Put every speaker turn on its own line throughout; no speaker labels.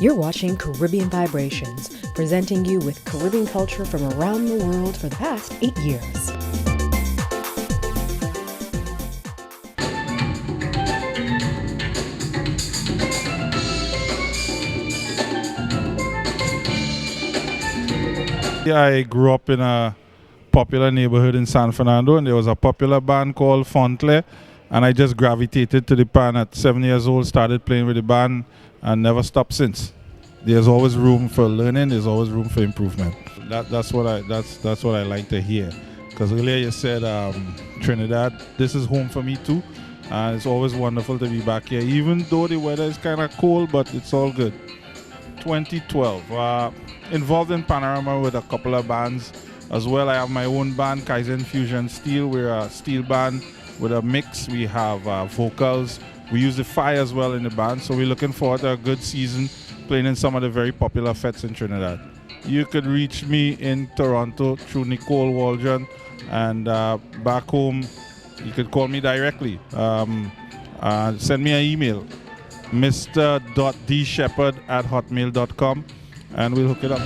You're watching Caribbean Vibrations, presenting you with Caribbean culture from around the world for the past 8 years.
I grew up in a popular neighborhood in San Fernando, and there was a popular band called Fontclair, and I just gravitated to the band at 7 years old, started playing with the band, and never stopped since. There's always room for learning, there's always room for improvement. That's what I like to hear. Because earlier you said Trinidad, this is home for me too, and it's always wonderful to be back here, even though the weather is kind of cold, but it's all good. 2012, involved in Panorama with a couple of bands as well. I have my own band, Kaizen Fusion Steel. We're a steel band with a mix. We have vocals. We use the fire as well in the band, so we're looking forward to a good season playing in some of the very popular fests in Trinidad. You could reach me in Toronto through Nicole Waldron, and back home you could call me directly. Send me an email, mr.dshepard@hotmail.com, and we'll hook it up.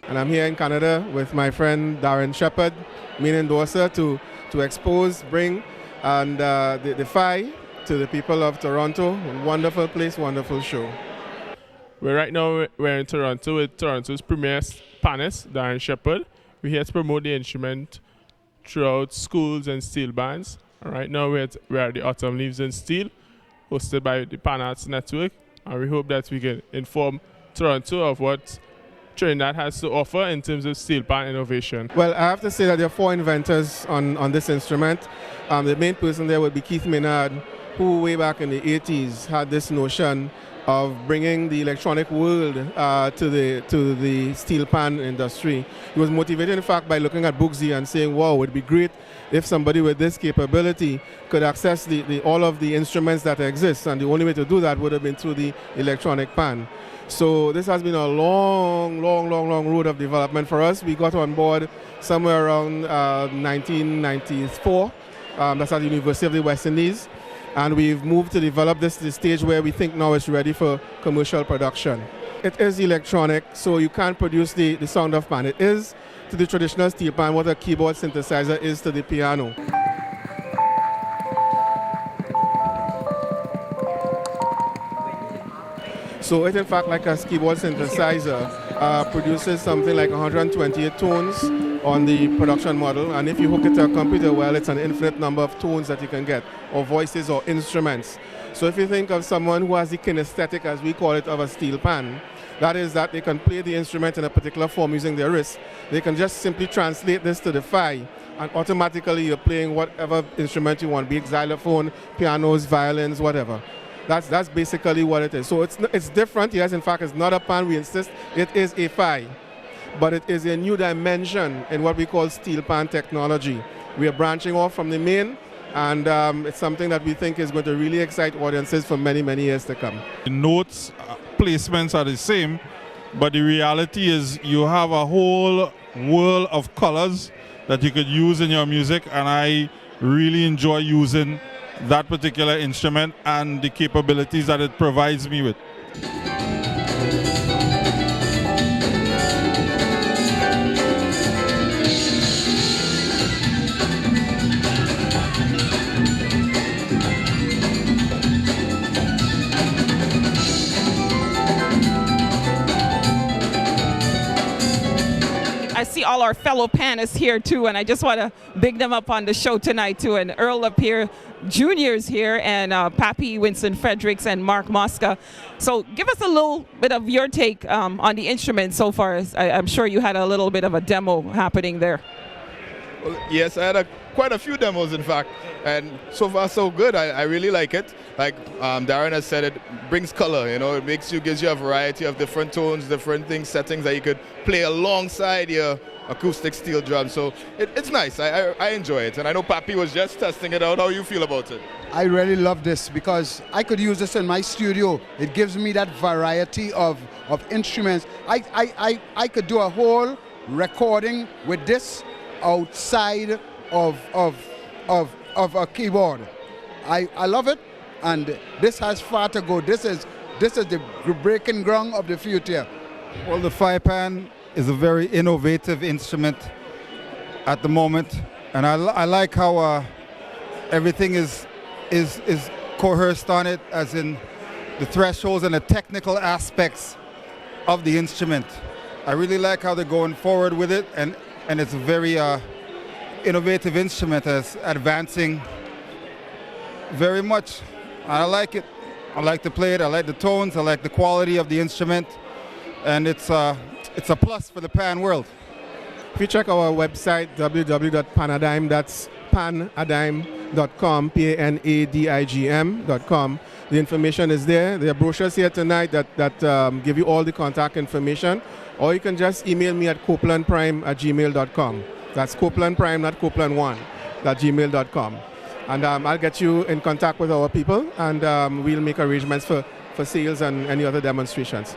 And I'm here in Canada with my friend Darren Shepard, main endorser, to expose, bring, and the FI to the people of Toronto. Wonderful place, wonderful show.
Right now we're in Toronto with Toronto's premier panist, Darren Shepard. We're here to promote the instrument throughout schools and steel bands. And right now we're at the Autumn Leaves in Steel, hosted by the Pan Arts Network, and we hope that we can inform Toronto of what Trinidad has to offer in terms of steel pan innovation.
Well, I have to say that there are 4 inventors on this instrument. The main person there would be Keith Maynard, who way back in the 80s had this notion of bringing the electronic world to the steel pan industry. He was motivated, in fact, by looking at Bugsy and saying, wow, it would be great if somebody with this capability could access all of the instruments that exist, and the only way to do that would have been through the electronic pan. So this has been a long road of development for us. We got on board somewhere around 1994. That's at the University of the West Indies. And we've moved to develop this to the stage where we think now it's ready for commercial production. It is electronic, so you can't produce the sound of pan. It is to the traditional steel pan what a keyboard synthesizer is to the piano. So it, in fact, like a keyboard synthesizer, produces something like 128 tones on the production model, and if you hook it to a computer, well, it's an infinite number of tones that you can get, or voices or instruments. So if you think of someone who has the kinesthetic, as we call it, of a steel pan, that is that they can play the instrument in a particular form using their wrist. They can just simply translate this to the FI, and automatically you're playing whatever instrument you want, be it xylophone, pianos, violins, whatever. That's basically what it is. So it's different. Yes, in fact, it's not a pan. We insist it is a FI, but it is a new dimension in what we call steel pan technology. We are branching off from the main, and it's something that we think is going to really excite audiences for many years to come.
The notes placements are the same, but the reality is you have a whole world of colors that you could use in your music, and I really enjoy using that particular instrument and the capabilities that it provides me with.
I see all our fellow panists here too, and I just want to big them up on the show tonight too. And Earl up here, Junior's here, and Pappy, Winston Fredericks, and Mark Mosca. So give us a little bit of your take on the instrument so far. I'm sure you had a little bit of a demo happening there.
Well, yes, I had quite a few demos, in fact, and so far so good. I really like it. Like Darren has said, it brings color. You know, it gives you a variety of different tones, different settings that you could play alongside your acoustic steel drum. So it's nice. I enjoy it, and I know Pappy was just testing it out. How you feel about it?
I really love this because I could use this in my studio. It gives me that variety of instruments. I could do a whole recording with this outside of a keyboard. I love it. and this has far to go. This is the breaking ground of the future.
Well, the fire pan is a very innovative instrument at the moment, and I like how everything is coerced on it, as in the thresholds and the technical aspects of the instrument. I really like how they're going forward with it, and it's a very innovative instrument that's advancing very much. I like it. I like to play it. I like the tones. I like the quality of the instrument, and it's a plus for the pan world.
If you check our website, www.panadigm, that's panadigm.com, PANADIGM.com, the information is there. There are brochures here tonight that give you all the contact information, or you can just email me at copelandprime@gmail.com. That's Copelandprime, not Copeland1, @gmail.com. And I'll get you in contact with our people, and we'll make arrangements for sales and any other demonstrations.